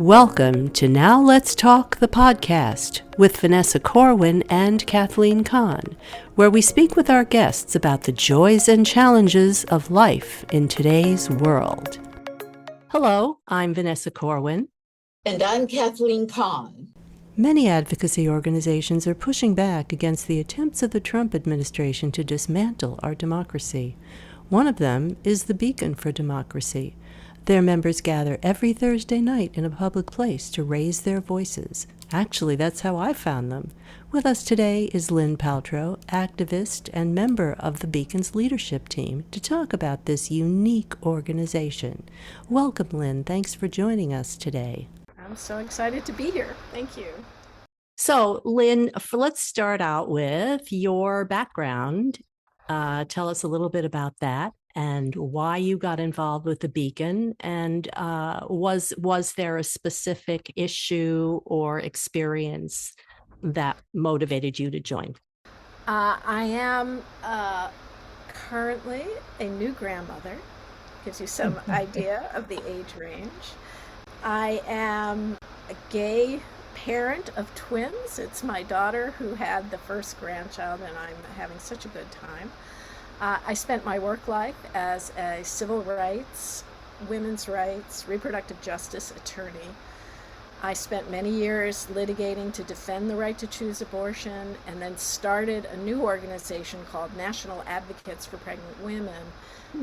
Welcome to Now Let's Talk, the podcast with Vanessa Corwin and Kathleen Kahn, where we speak with our guests about the joys and challenges of life in today's world. Hello, I'm Vanessa Corwin. And I'm Kathleen Kahn. Many advocacy organizations are pushing back against the attempts of the Trump administration to dismantle our democracy. One of them is the Beacon for Democracy. Their members gather every Thursday night in a public place to raise their voices. Actually, that's how I found them. With us today is Lynn Paltrow, activist and member of the Beacon's leadership team, to talk about this unique organization. Welcome, Lynn. Thanks for joining us today. I'm so excited to be here. Thank you. So, Lynn, let's start out with your background. Tell us a little bit about that and why you got involved with the Beacon, and was there a specific issue or experience that motivated you to join? I am currently a new grandmother. Gives you some idea of the age range. I am a gay parent of twins. It's my daughter who had the first grandchild, and I'm having such a good time. I spent my work life as a civil rights, women's rights, reproductive justice attorney. I spent many years litigating to defend the right to choose abortion, and then started a new organization called National Advocates for Pregnant Women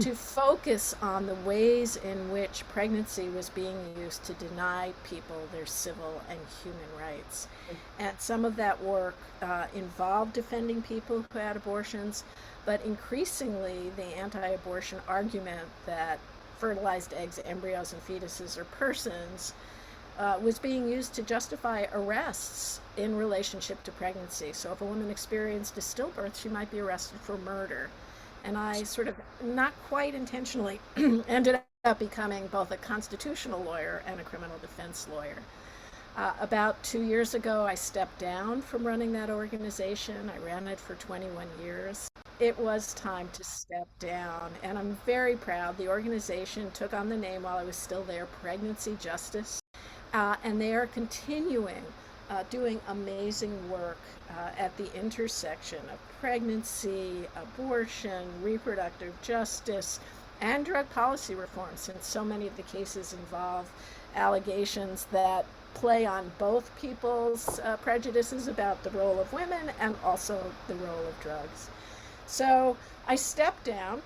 to focus on the ways in which pregnancy was being used to deny people their civil and human rights. And some of that work involved defending people who had abortions, but increasingly the anti-abortion argument that fertilized eggs, embryos, and fetuses are persons was being used to justify arrests in relationship to pregnancy. So if a woman experienced a stillbirth, she might be arrested for murder. And I sort of, not quite intentionally, ended up becoming both a constitutional lawyer and a criminal defense lawyer. About 2 years ago, I stepped down from running that organization. I ran it for 21 years. It was time to step down, and I'm very proud. The organization took on the name while I was still there, Pregnancy Justice, and they are continuing doing amazing work at the intersection of pregnancy, abortion, reproductive justice, and drug policy reform, since so many of the cases involve allegations that play on both people's prejudices about the role of women and also the role of drugs. So I stepped down.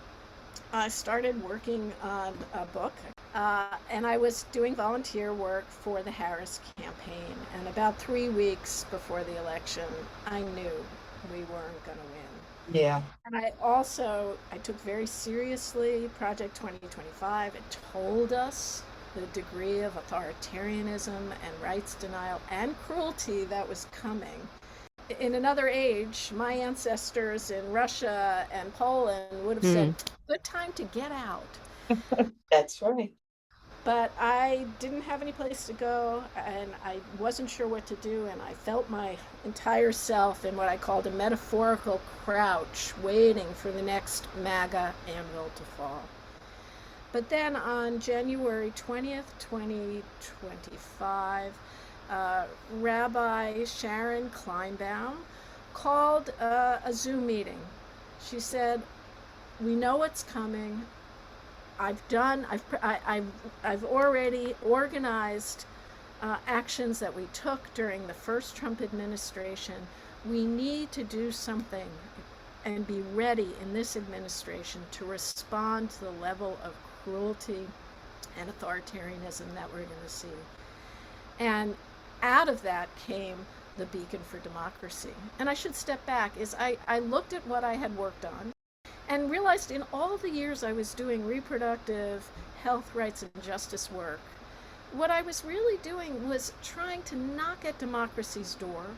I started working on a book, and I was doing volunteer work for the Harris campaign. And about 3 weeks before the election, I knew we weren't going to win. Yeah. And I took very seriously Project 2025. It told us the degree of authoritarianism and rights denial and cruelty that was coming. In another age, my ancestors in Russia and Poland would have said, good time to get out. That's right. But I didn't have any place to go, and I wasn't sure what to do, and I felt my entire self in what I called a metaphorical crouch, waiting for the next MAGA anvil to fall. But then on January 20th, 2025, Rabbi Sharon Kleinbaum called a Zoom meeting. She said, "We know what's coming. I've already organized actions that we took during the first Trump administration. We need to do something and be ready in this administration to respond to the level of cruelty and authoritarianism that we're going to see." And out of that came the Beacon for Democracy. And I should step back, I looked at what I had worked on and realized in all the years I was doing reproductive health rights and justice work, what I was really doing was trying to knock at democracy's door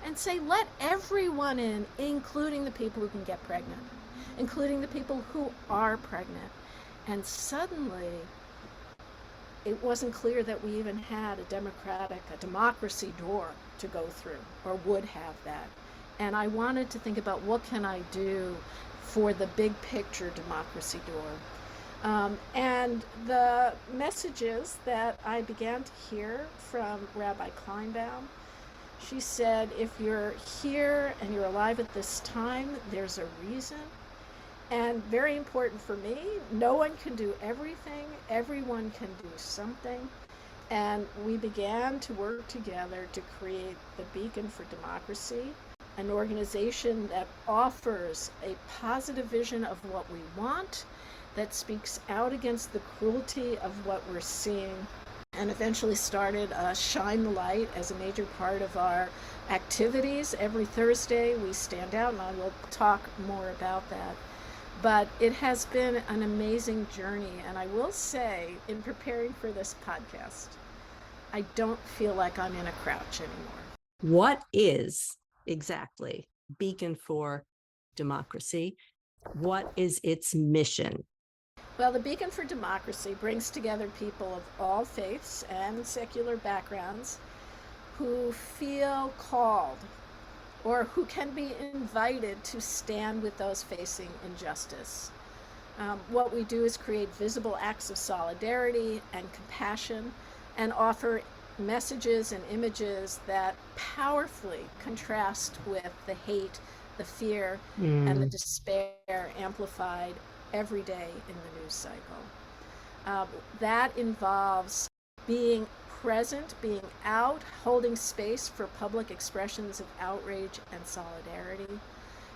and say, let everyone in, including the people who can get pregnant, including the people who are pregnant. And suddenly, it wasn't clear that we even had a democracy door to go through, or would have that. And I wanted to think about, what can I do for the big picture democracy door? And the messages that I began to hear from Rabbi Kleinbaum, she said, if you're here and you're alive at this time, there's a reason. And very important for me, no one can do everything, everyone can do something. And we began to work together to create the Beacon for Democracy, an organization that offers a positive vision of what we want, that speaks out against the cruelty of what we're seeing, and eventually started Shine the Light as a major part of our activities. Every Thursday we stand out, and I will talk more about that. But it has been an amazing journey, and I will say, in preparing for this podcast, I don't feel like I'm in a crouch anymore. What is exactly Beacon for Democracy? What is its mission? Well, the Beacon for Democracy brings together people of all faiths and secular backgrounds who feel called or who can be invited to stand with those facing injustice. What we do is create visible acts of solidarity and compassion and offer messages and images that powerfully contrast with the hate, the fear, and the despair amplified every day in the news cycle. That involves being present, being out, holding space for public expressions of outrage and solidarity.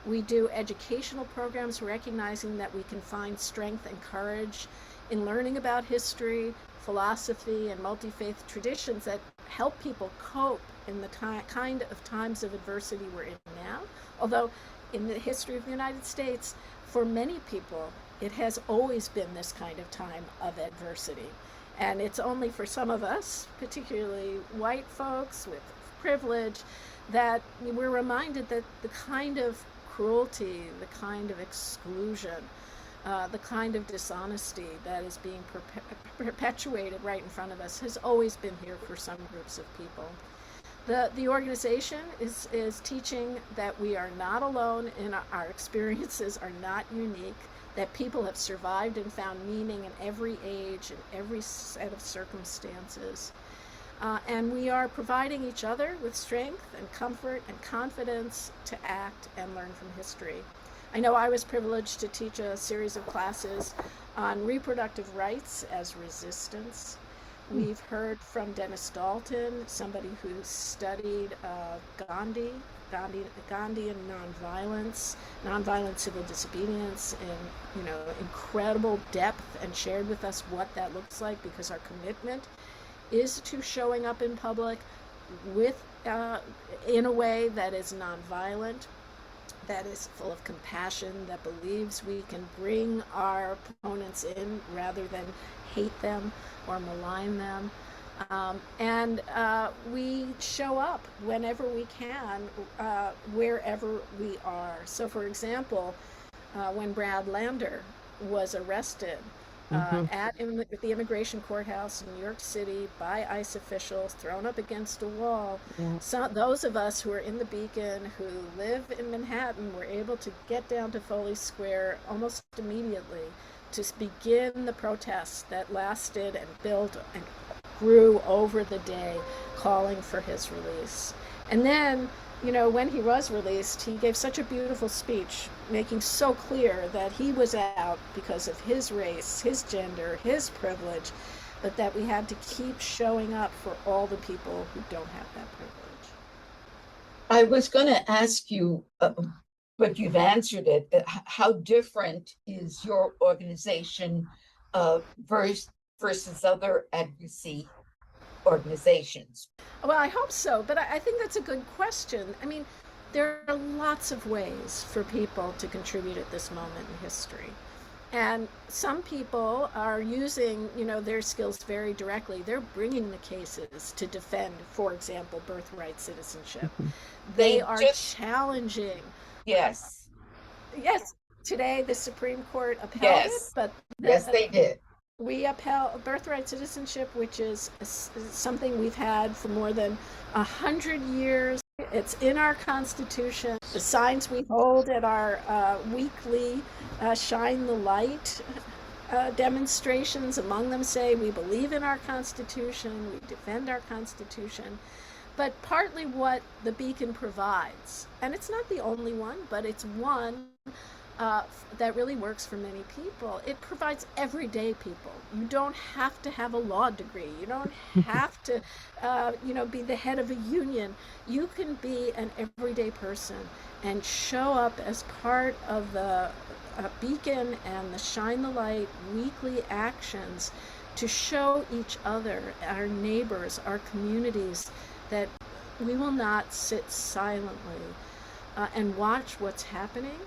We do educational programs recognizing that we can find strength and courage in learning about history, philosophy, and multi-faith traditions that help people cope in the kind of times of adversity we're in now. Although in the history of the United States, for many people, it has always been this kind of time of adversity. And it's only for some of us, particularly white folks with privilege, that we're reminded that the kind of cruelty, the kind of exclusion, the kind of dishonesty that is being perpetuated right in front of us has always been here for some groups of people. The organization is teaching that we are not alone and our experiences are not unique, that people have survived and found meaning in every age and every set of circumstances. And we are providing each other with strength and comfort and confidence to act and learn from history. I know I was privileged to teach a series of classes on reproductive rights as resistance. We've heard from Dennis Dalton, somebody who studied Gandhi and nonviolent civil disobedience in incredible depth, and shared with us what that looks like, because our commitment is to showing up in public with in a way that is nonviolent, that is full of compassion, that believes we can bring our opponents in rather than hate them or malign them. And we show up whenever we can, wherever we are. So, for example, when Brad Lander was arrested at the immigration courthouse in New York City by ICE officials, thrown up against a wall, so those of us who are in the Beacon, who live in Manhattan, were able to get down to Foley Square almost immediately to begin the protests that lasted and built and grew over the day, calling for his release. And then, when he was released, he gave such a beautiful speech, making so clear that he was out because of his race, his gender, his privilege, but that we had to keep showing up for all the people who don't have that privilege. I was going to ask you, but you've answered it. How different is your organization versus other advocacy organizations? Well, I hope so, but I think that's a good question. I mean, there are lots of ways for people to contribute at this moment in history. And some people are using, their skills very directly. They're bringing the cases to defend, for example, birthright citizenship. They are challenging. Yes. Yes. Today, the Supreme Court upheld it, but yes, they did. We upheld birthright citizenship, which is something we've had for more than 100 years. It's in our Constitution. The signs we hold at our weekly Shine the Light demonstrations. Among them say, we believe in our Constitution, we defend our Constitution. But partly what the beacon provides, and it's not the only one, but it's one that really works for many people. It provides everyday people. You don't have to have a law degree. You don't have to, be the head of a union. You can be an everyday person and show up as part of the beacon and the Shine the Light weekly actions to show each other, our neighbors, our communities, that we will not sit silently and watch what's happening,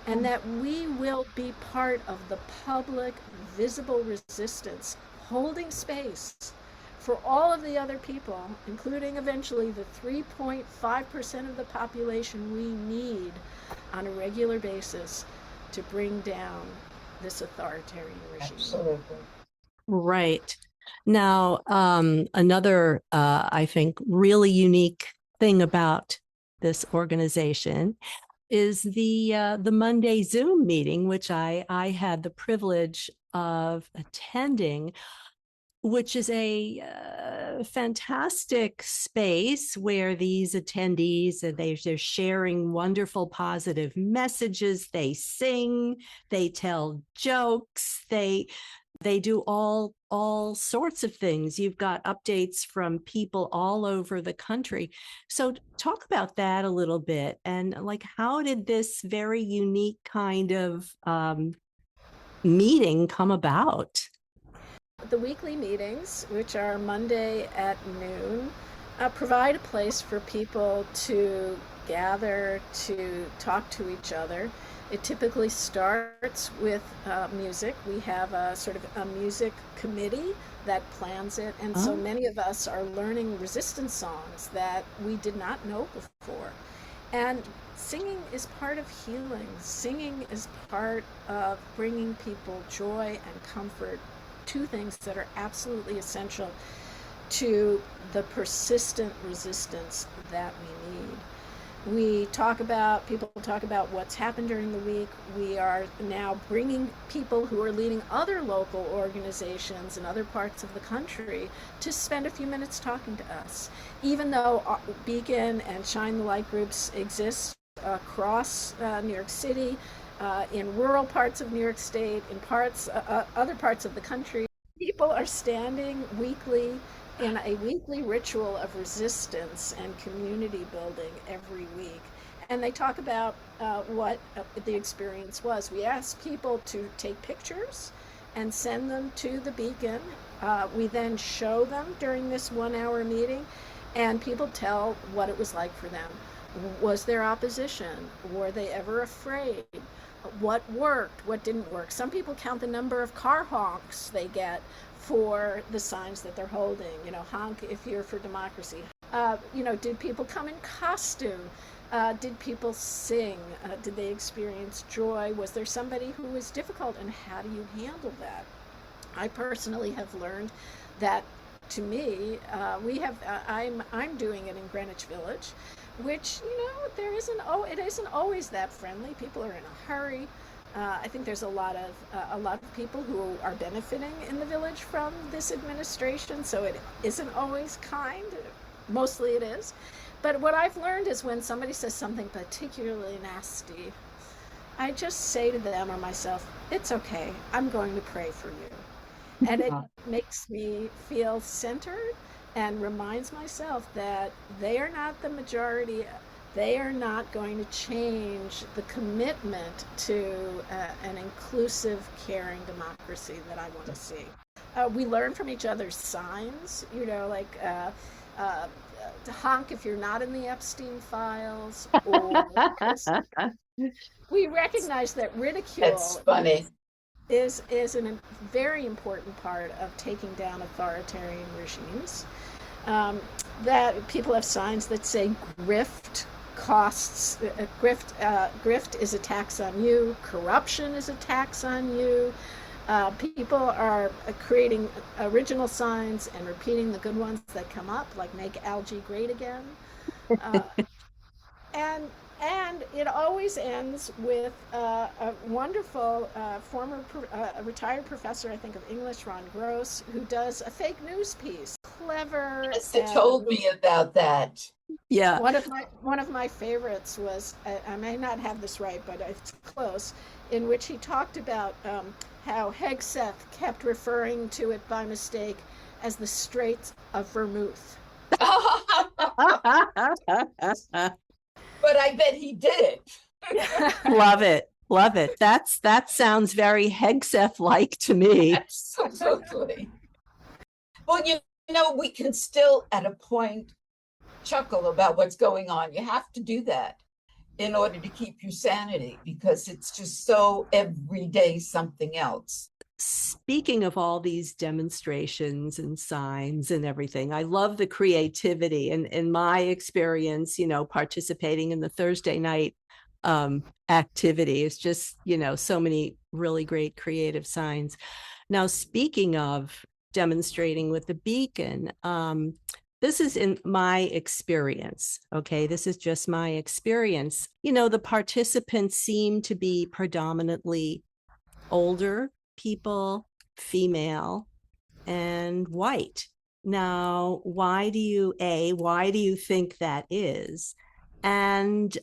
and that we will be part of the public, visible resistance, holding space for all of the other people, including eventually the 3.5% of the population we need on a regular basis to bring down this authoritarian regime. Absolutely. Right. Now, another, I think, really unique thing about this organization is the Monday Zoom meeting, which I had the privilege of attending, which is a fantastic space where these attendees, they're sharing wonderful positive messages. They sing, they tell jokes, they do all sorts of things. You've got updates from people all over the country. So talk about that a little bit, and like, how did this very unique kind of meeting come about? The weekly meetings, which are Monday at noon, provide a place for people to gather, to talk to each other. It typically starts with music. We have a sort of a music committee that plans it, and so many of us are learning resistance songs that we did not know before. And singing is part of healing. Singing is part of bringing people joy and comfort, two things that are absolutely essential to the persistent resistance that we need. People talk about what's happened during the week. We are now bringing people who are leading other local organizations in other parts of the country to spend a few minutes talking to us. Even though Beacon and Shine the Light groups exist across New York City, in rural parts of New York State, in other parts of the country, people are standing weekly in a weekly ritual of resistance and community building every week. And they talk about what the experience was. We ask people to take pictures and send them to the Beacon. We then show them during this 1 hour meeting, and people tell what it was like for them. Was there opposition? Were they ever afraid? What worked? What didn't work? Some people count the number of car honks they get for the signs that they're holding. Honk if you're for democracy. Did people come in costume? Did people sing? Did they experience joy? Was there somebody who was difficult, and how do you handle that? I personally have learned that, to me, I'm doing it in Greenwich Village, which it isn't always that friendly. People are in a hurry. I think there's a lot of people who are benefiting in the village from this administration, so it isn't always kind. Mostly it is. But what I've learned is when somebody says something particularly nasty, I just say to them or myself, it's okay, I'm going to pray for you. And it makes me feel centered and reminds myself that they are not the majority. They are not going to change the commitment to an inclusive, caring democracy that I want to see. We learn from each other's signs, to honk if you're not in the Epstein files, or we recognize that ridicule That's funny. is a very important part of taking down authoritarian regimes. That people have signs that say grift costs, grift is a tax on you, corruption is a tax on you. People are creating original signs and repeating the good ones that come up, like make algae great again. And And it always ends with a wonderful a retired professor, I think, of English, Ron Gross, who does a fake news piece. Clever. Yes, they told me about that. Yeah. One of my favorites was, I may not have this right, but it's close, in which he talked about how Hegseth kept referring to it by mistake as the Straits of Vermouth. But I bet he did it. Love it. Love it. That sounds very Hegseth-like to me. Absolutely. Well, you know, we can still at a point chuckle about what's going on. You have to do that in order to keep your sanity, because it's just so every day something else. Speaking of all these demonstrations and signs and everything, I love the creativity. And in my experience, participating in the Thursday night activity is just, so many really great creative signs. Now, speaking of demonstrating with the beacon, this is in my experience. Okay, this is just my experience. The participants seem to be predominantly older people, female, and white. Now, why do you think that is? And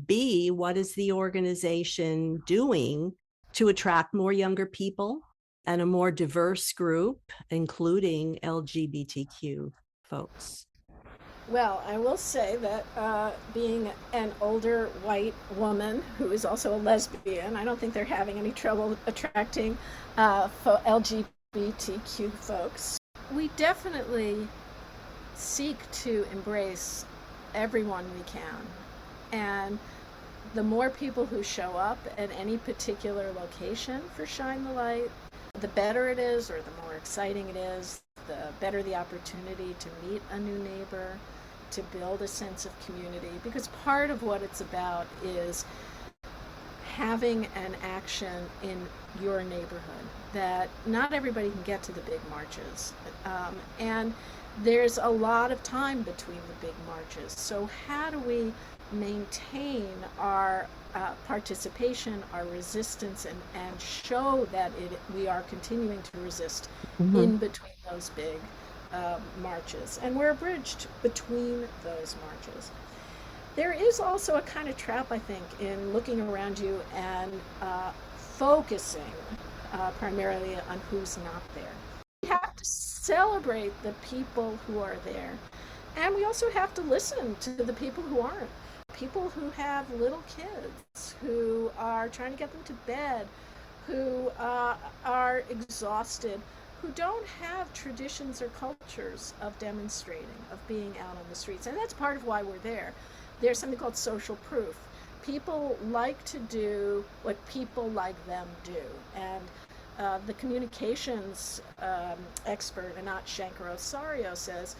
B, what is the organization doing to attract more younger people and a more diverse group, including LGBTQ folks? Well, I will say that being an older white woman who is also a lesbian, I don't think they're having any trouble attracting LGBTQ folks. We definitely seek to embrace everyone we can. And the more people who show up at any particular location for Shine the Light, the better it is, or the more exciting it is, the better the opportunity to meet a new neighbor, to build a sense of community. Because part of what it's about is having an action in your neighborhood, that not everybody can get to the big marches. And there's a lot of time between the big marches. So how do we maintain our participation, our resistance, and show that we are continuing to resist in between those big marches? And we're bridged between those marches. There is also a kind of trap, I think, in looking around you and focusing primarily on who's not there. We have to celebrate the people who are there. And we also have to listen to the people who aren't. People who have little kids, who are trying to get them to bed, who are exhausted, who don't have traditions or cultures of demonstrating, of being out on the streets. And that's part of why we're there. There's something called social proof. People like to do what people like them do. And the communications expert, Anat Shankar-Osario, says,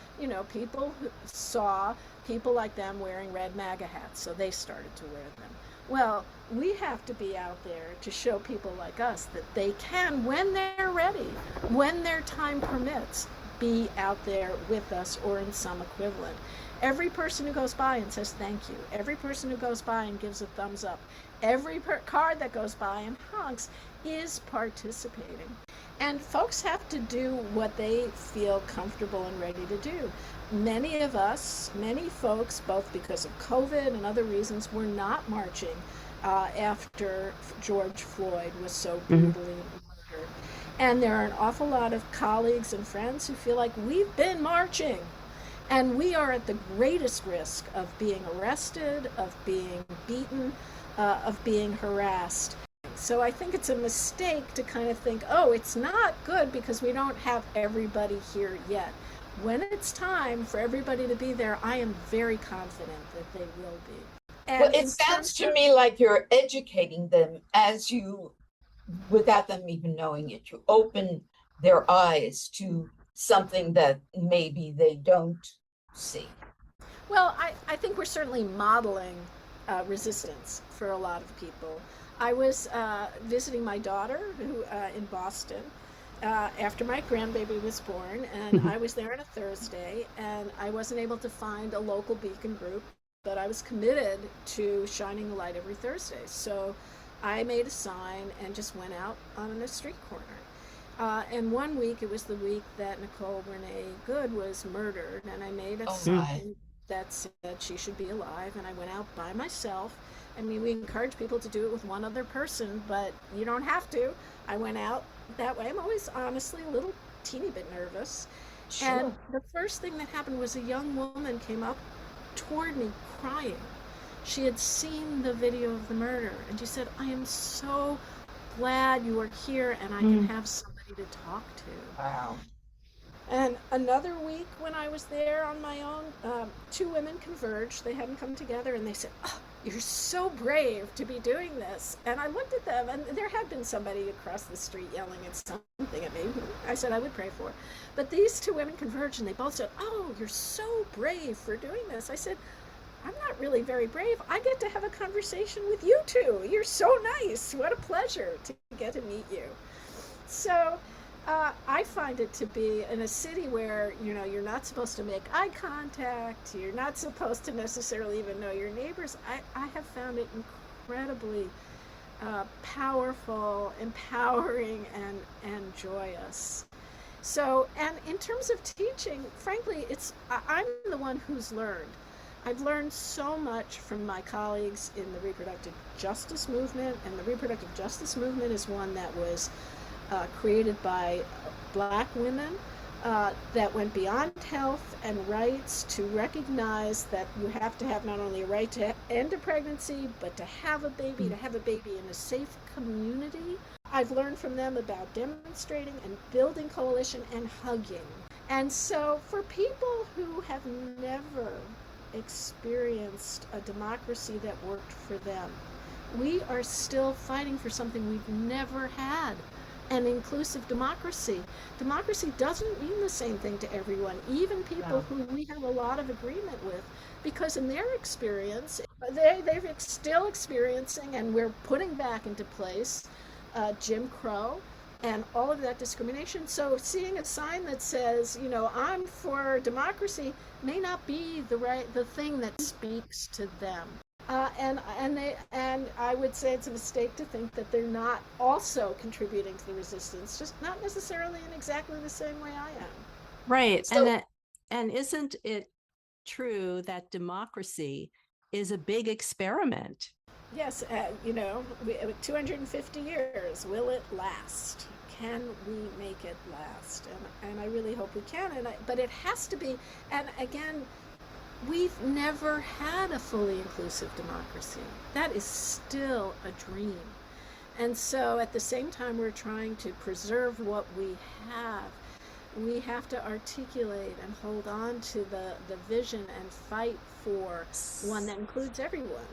people saw people like them wearing red MAGA hats, so they started to wear them. Well, we have to be out there to show people like us that they can, when they're ready, when their time permits, be out there with us or in some equivalent. Every person who goes by and says thank you, every person who goes by and gives a thumbs up, every car that goes by and honks is participating. And folks have to do what they feel comfortable and ready to do. Many of us, many folks, both because of COVID and other reasons, were not marching after George Floyd was so brutally murdered. And there are an awful lot of colleagues and friends who feel like we've been marching. And we are at the greatest risk of being arrested, of being beaten, of being harassed. So I think it's a mistake to kind of think, oh, it's not good because we don't have everybody here yet. When it's time for everybody to be there, I am very confident that they will be. And well, it sounds to me like you're educating them as you, without them even knowing it, you open their eyes to something that maybe they don't see. Well, I think we're certainly modeling resistance for a lot of people. I was visiting my daughter who in Boston after my grandbaby was born, and I was there on a Thursday, and I wasn't able to find a local beacon group but I was committed to shining a light every Thursday. So I made a sign and just went out on a street corner. And one week, it was the week that Nicole Renee Good was murdered, and I made a sign that said she should be alive, and I went out by myself. I mean, we encourage people to do it with one other person, but you don't have to. I went out that way. I'm always honestly a little teeny bit nervous. Sure. And the first thing that happened was a young woman came up toward me crying. She had seen the video of the murder, and she said, I am so glad you are here and I can have somebody to talk to. Wow. And another week when I was there on my own, two women converged. They hadn't come together, and they said, oh, you're so brave to be doing this. And I looked at them, and there had been somebody across the street yelling at something at me. I said I would pray for. But these two women converged, and they both said, oh, you're so brave for doing this. I said, I'm not really very brave. I get to have a conversation with you two. You're so nice. What a pleasure to get to meet you. So I find it to be in a city where, you know, you're not supposed to make eye contact. You're not supposed to necessarily even know your neighbors. I have found it incredibly powerful, empowering, and joyous. So, and in terms of teaching, frankly, I'm the one who's learned. I've learned so much from my colleagues in the reproductive justice movement, and the reproductive justice movement is one that was created by Black women that went beyond health and rights to recognize that you have to have not only a right to end a pregnancy, but to have a baby in a safe community. I've learned from them about demonstrating and building coalition and hugging. And so for people who have never experienced a democracy that worked for them, we are still fighting for something we've never had, an inclusive democracy. Democracy doesn't mean the same thing to everyone, even people who we have a lot of agreement with, because in their experience, they're still experiencing, and we're putting back into place Jim Crow and all of that discrimination. So seeing a sign that says, you know, I'm for democracy may not be the thing that speaks to them. And I would say it's a mistake to think that they're not also contributing to the resistance, just not necessarily in exactly the same way I am. Right. So, and isn't it true that democracy is a big experiment? Yes, you know, 250 years, will it last? Can we make it last? And I really hope we can. But it has to be, and again, we've never had a fully inclusive democracy. That is still a dream. And so at the same time we're trying to preserve what we have to articulate and hold on to the vision and fight for one that includes everyone.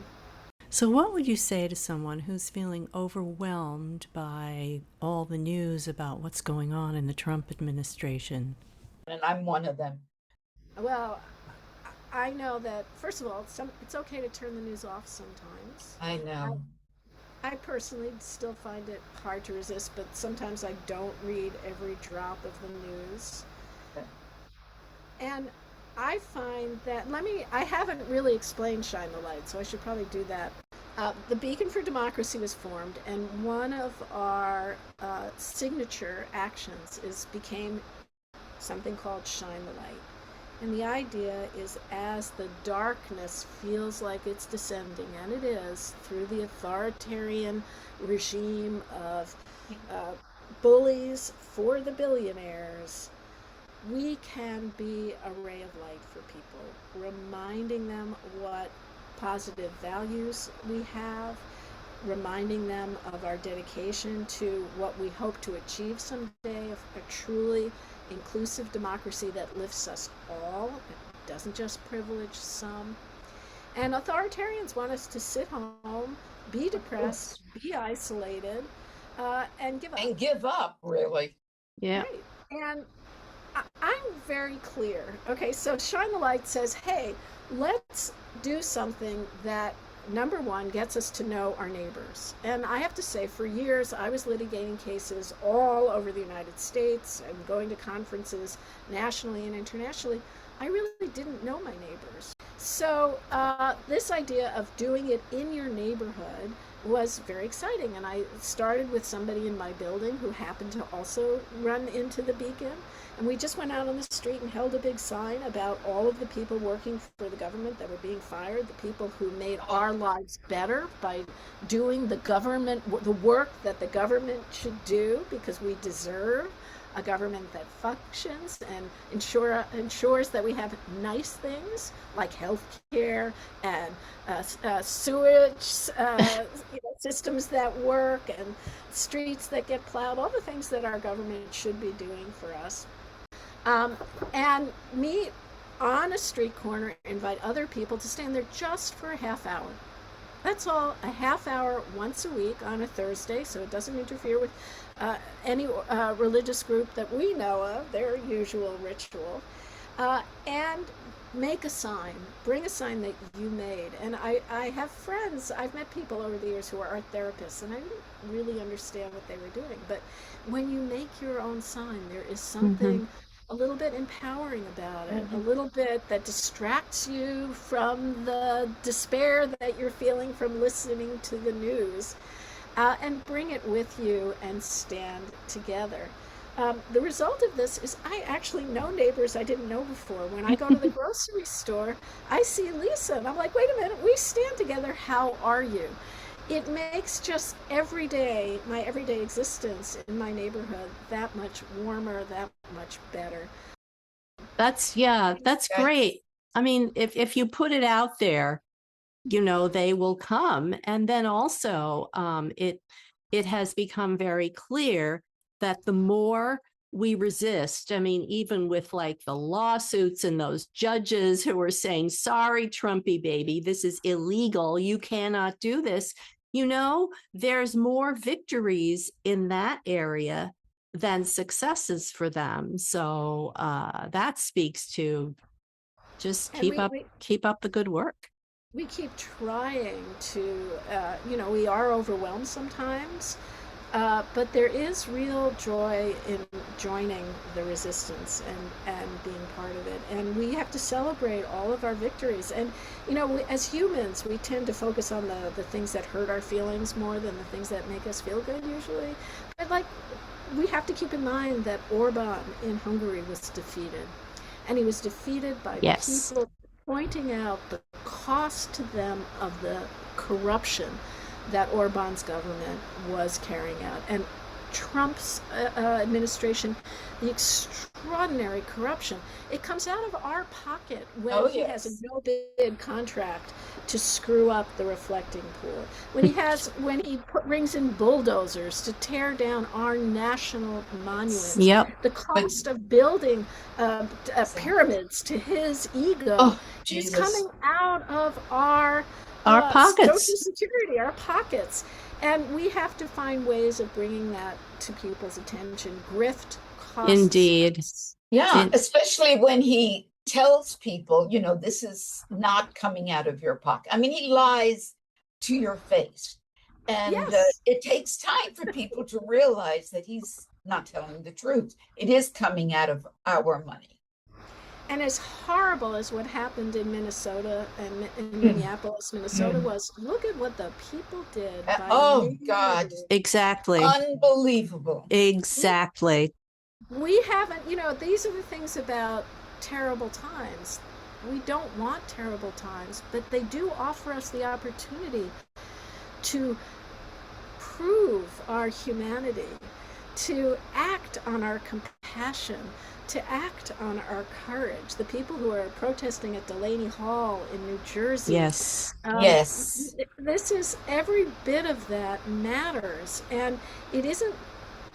So what would you say to someone who's feeling overwhelmed by all the news about what's going on in the Trump administration? and I'm one of them. Well, I know that, first of all, it's okay to turn the news off sometimes. I know. I personally still find it hard to resist, but sometimes I don't read every drop of the news. Okay. And I find that, I haven't really explained Shine the Light, so I should probably do that. The Beacon for Democracy was formed, and one of our signature actions became something called Shine the Light. And the idea is, as the darkness feels like it's descending, and it is, through the authoritarian regime of bullies for the billionaires, we can be a ray of light for people, reminding them what positive values we have, reminding them of our dedication to what we hope to achieve someday, a truly inclusive democracy that lifts us all, it doesn't just privilege some. And authoritarians want us to sit home, be depressed, be isolated, and give up. And give up, really. Yeah. Right. And I'm very clear. Okay, so Shine the Light says, hey, let's do something that, number one, gets us to know our neighbors. And I have to say, for years, I was litigating cases all over the United States and going to conferences nationally and internationally. I really didn't know my neighbors. So this idea of doing it in your neighborhood was very exciting, and I started with somebody in my building who happened to also run into the beacon, and we just went out on the street and held a big sign about all of the people working for the government that were being fired, the people who made our lives better by doing the work that the government should do, because we deserve a government that functions and ensures that we have nice things like health care and sewage systems that work and streets that get plowed, all the things that our government should be doing for us. And meet on a street corner, invite other people to stand there just for a half hour. That's all, a half hour once a week on a Thursday, so it doesn't interfere with any religious group that we know of, their usual ritual. And make a sign, bring a sign that you made. And I have friends, I've met people over the years who are art therapists, and I didn't really understand what they were doing. But when you make your own sign, there is something a little bit empowering about it, a little bit that distracts you from the despair that you're feeling from listening to the news, and bring it with you and stand together. The result of this is I actually know neighbors I didn't know before. When I go to the grocery store, I see Lisa, and I'm like, wait a minute, we stand together. How are you? It makes just my everyday existence in my neighborhood that much warmer, that much better. That's great. I mean, if you put it out there, they will come. And then also, it has become very clear that the more we resist, I mean, even with like the lawsuits and those judges who are saying, sorry, Trumpy baby, this is illegal, you cannot do this. There's more victories in that area than successes for them. So that speaks to just keep up the good work. We keep trying to, we are overwhelmed sometimes, but there is real joy in joining the resistance and being part of it. And we have to celebrate all of our victories. And, as humans, we tend to focus on the things that hurt our feelings more than the things that make us feel good usually. But we have to keep in mind that Orban in Hungary was defeated. And he was defeated by people pointing out the cost to them of the corruption that Orban's government was carrying out. And Trump's administration, the extraordinary corruption, it comes out of our pocket when he has a no-bid contract to screw up the reflecting pool. When he brings in bulldozers to tear down our national monuments. Yep. The cost of building pyramids to his ego is coming out of our pockets, Social Security, our pockets. And we have to find ways of bringing that to people's attention. Grift costs. Indeed. Yeah, especially when he tells people, this is not coming out of your pocket. I mean, he lies to your face. And it takes time for people to realize that he's not telling the truth. It is coming out of our money. And as horrible as what happened in Minnesota and in Minneapolis, Minnesota was, look at what the people did. God. Exactly. Unbelievable. Exactly. We haven't, these are the things about terrible times. We don't want terrible times, but they do offer us the opportunity to prove our humanity, to act on our compassion, to act on our courage. The people who are protesting at Delaney Hall in New Jersey. Yes. This is, every bit of that matters. And it isn't,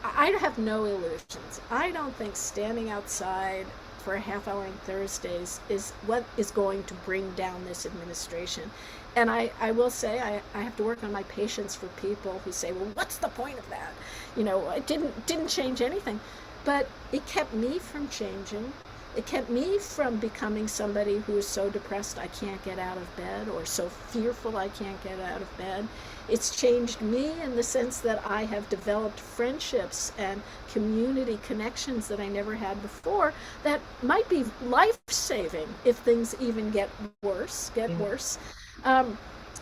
I have no illusions. I don't think standing outside for a half hour on Thursdays is what is going to bring down this administration. And I will say, I have to work on my patience for people who say, well, what's the point of that? It didn't change anything. But it kept me from changing. it kept me from becoming somebody who is so depressed I can't get out of bed, or so fearful I can't get out of bed. It's changed me in the sense that I have developed friendships and community connections that I never had before that might be life-saving if things even get worse.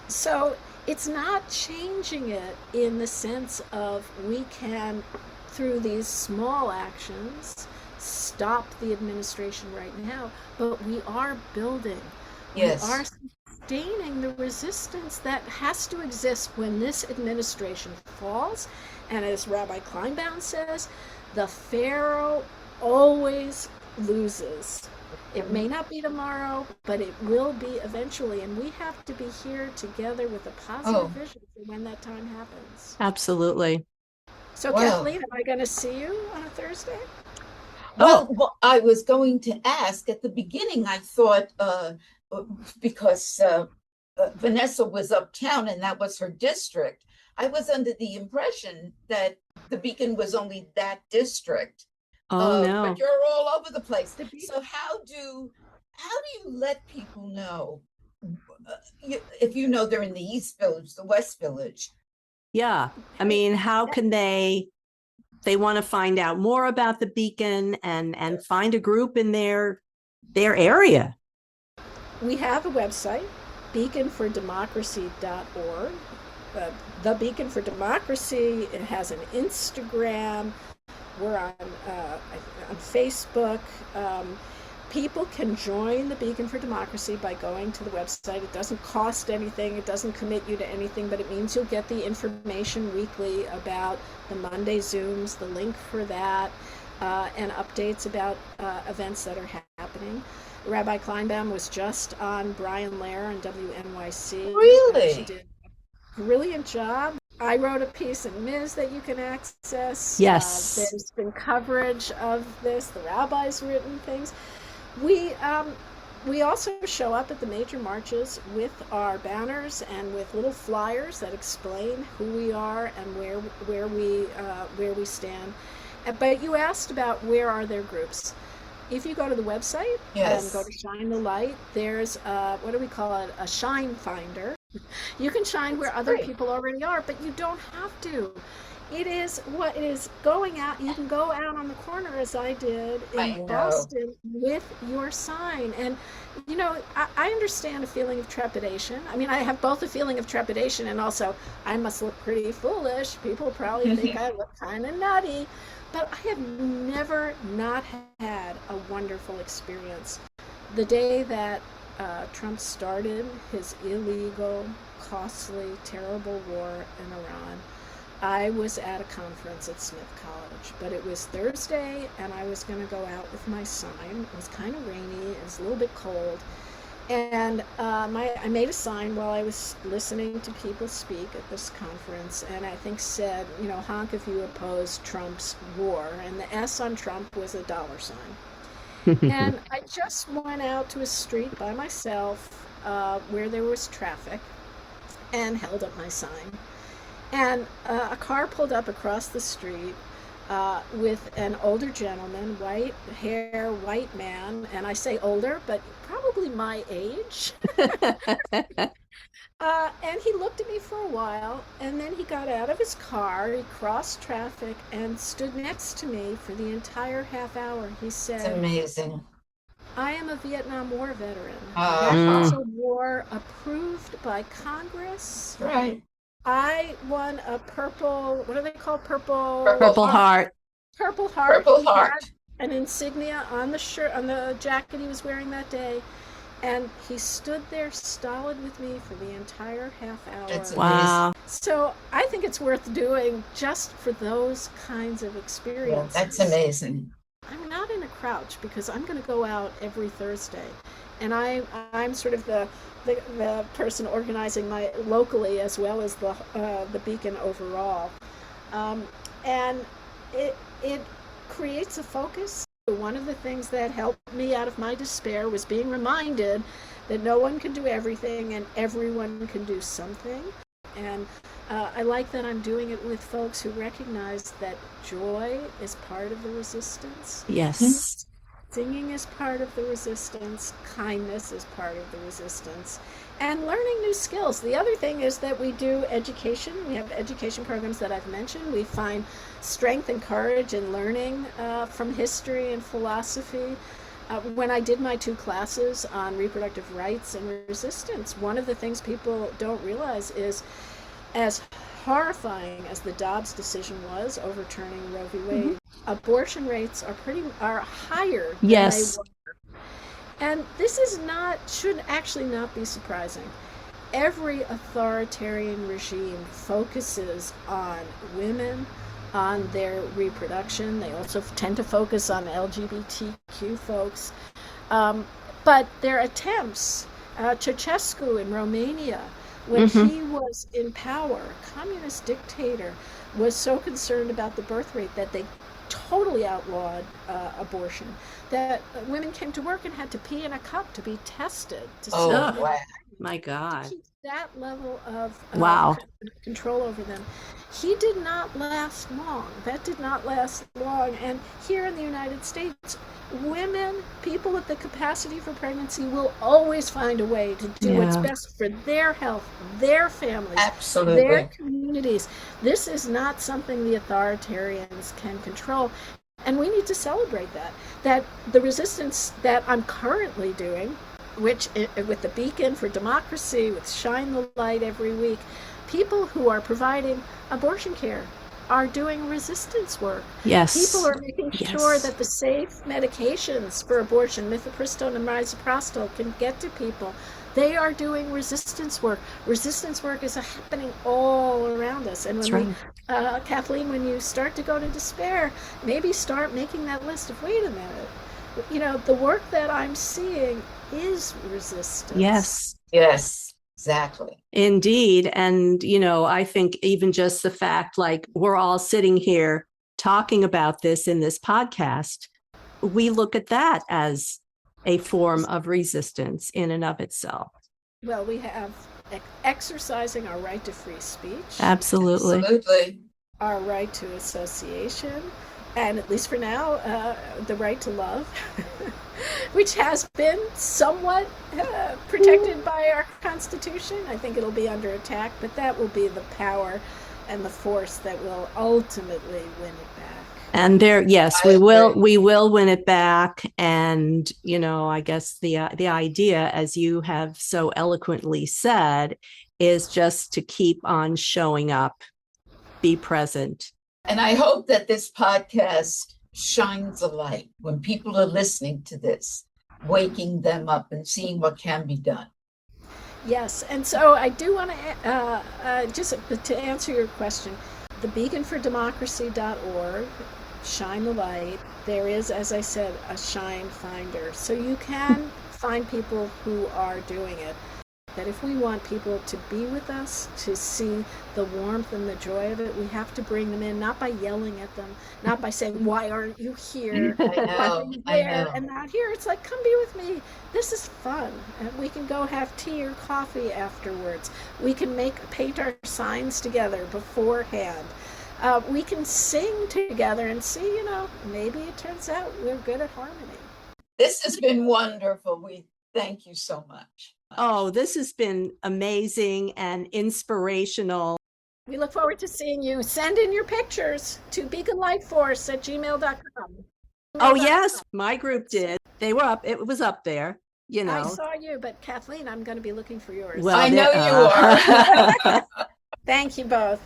So it's not changing it in the sense of we can, through these small actions, stop the administration right now, but we are building. Yes. We are sustaining the resistance that has to exist when this administration falls. And as Rabbi Kleinbaum says, the Pharaoh always loses. It may not be tomorrow, but it will be eventually. And we have to be here together with a positive vision for when that time happens. Absolutely. So, Kathleen, am I going to see you on a Thursday? Well, I was going to ask at the beginning, I thought, because Vanessa was uptown and that was her district, I was under the impression that the Beacon was only that district. Oh, no. But you're all over the place. So how do you let people know if you know they're in the East Village, the West Village? Yeah. I mean, how can they want to find out more about the Beacon and find a group in their area? We have a website, beaconfordemocracy.org. The Beacon for Democracy, it has an Instagram. We're on Facebook. People can join the Beacon for Democracy by going to the website. It doesn't cost anything. It doesn't commit you to anything, but it means you'll get the information weekly about the Monday Zooms, the link for that, and updates about events that are happening. Rabbi Kleinbaum was just on Brian Lehrer on WNYC. Really? She did a brilliant job. I wrote a piece in Ms. that you can access. Yes. There's been coverage of this. The rabbis written things. We also show up at the major marches with our banners and with little flyers that explain who we are and where we stand. But you asked about where are there groups. If you go to the website and go to Shine the Light, there's what do we call it? A shine finder. You can shine where other people already are, but you don't have to. It is going out. You can go out on the corner as I did in Boston with your sign. And, I understand a feeling of trepidation. I mean, I have both a feeling of trepidation and also I must look pretty foolish. People probably think I look kind of nutty. But I have never not had a wonderful experience. The day that Trump started his illegal, costly, terrible war in Iran, I was at a conference at Smith College, but it was Thursday and I was going to go out with my sign. It was kind of rainy, it was a little bit cold, and I made a sign while I was listening to people speak at this conference, and I think said, honk if you oppose Trump's war, and the S on Trump was a dollar sign. And I just went out to a street by myself where there was traffic and held up my sign. And a car pulled up across the street with an older gentleman, white hair, white man, and I say older, but probably my age. And he looked at me for a while, and then he got out of his car, he crossed traffic, and stood next to me for the entire half hour. He said, "It's amazing. I am a Vietnam War veteran. Uh-huh. That was a war approved by Congress. Right. I won a purple, what are they called? Purple heart. Purple heart. Purple He heart. had an insignia on the shirt, on the jacket he was wearing that day. And he stood there stolid with me for the entire half hour. That's Wow. So I think it's worth doing just for those kinds of experiences. That's amazing. I'm not in a crouch because I'm going to go out every Thursday. And I'm sort of the person organizing my locally as well as the Beacon overall. And it creates a focus. One of the things that helped me out of my despair was being reminded that no one can do everything and everyone can do something. And I like that I'm doing it with folks who recognize that joy is part of the resistance. Yes. Singing is part of the resistance. Kindness is part of the resistance. And learning new skills. The other thing is that we do education. We have education programs that I've mentioned. We find strength and courage in learning from history and philosophy. When I did my 2 classes on reproductive rights and resistance, one of the things people don't realize is, as horrifying as the Dobbs decision was, overturning Roe v. Wade, abortion rates are higher than they were. And this should actually not be surprising. Every authoritarian regime focuses on women, on their reproduction. They also tend to focus on LGBTQ folks. But their attempts, Ceausescu in Romania, when he was in power, a communist dictator, was so concerned about the birth rate that they totally outlawed abortion, that women came to work and had to pee in a cup to be tested to see wow. My God. to keep that level of Wow. control over them. He did not last long. That did not last long. And here in the United States, women, people with the capacity for pregnancy, will always find a way to do what's best for their health, their families, Absolutely. their communities. This is not something the authoritarians can control. And we need to celebrate that the resistance that I'm currently doing, which with the Beacon for Democracy, with Shine the Light every week, people who are providing abortion care are doing resistance work. Yes. People are making sure that the safe medications for abortion, mifepristone and misoprostol, can get to people. They are doing resistance work. Resistance work is happening all around us. And when Kathleen, when you start to go to despair, maybe start making that list of, wait a minute, the work that I'm seeing is resistance. Yes, exactly. Indeed. And, I think even just the fact, like, we're all sitting here talking about this in this podcast, we look at that as a form of resistance in and of itself. Well, we have exercising our right to free speech. Absolutely. Our right to association. And at least for now, the right to love, which has been somewhat protected by our Constitution. I think it'll be under attack, but that will be the power and the force that will ultimately win it back. And we will win it back. And, I guess the idea, as you have so eloquently said, is just to keep on showing up, be present. And I hope that this podcast shines a light when people are listening to this, waking them up and seeing what can be done. Yes, and so I do want to, just to answer your question, the beaconfordemocracy.org, Shine the Light, there is, as I said, a Shine Finder. So you can find people who are doing it. That if we want people to be with us, to see the warmth and the joy of it, we have to bring them in, not by yelling at them, not by saying, why aren't you here? I know. And not here. It's like, come be with me. This is fun. And we can go have tea or coffee afterwards. We can paint our signs together beforehand. We can sing together and see, maybe it turns out we're good at harmony. This has been wonderful. We thank you so much. Oh, this has been amazing and inspirational. We look forward to seeing you. Send in your pictures to beaconlightforce@gmail.com. Oh, yes, my group did. They were up. It was up there, I saw you, but Kathleen, I'm going to be looking for yours. Well, I know you are. Thank you both.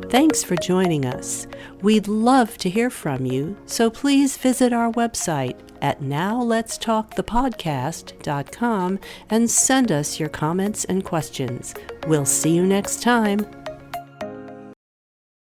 Thanks for joining us. We'd love to hear from you, so please visit our website at nowletstalkthepodcast.com and send us your comments and questions. We'll see you next time.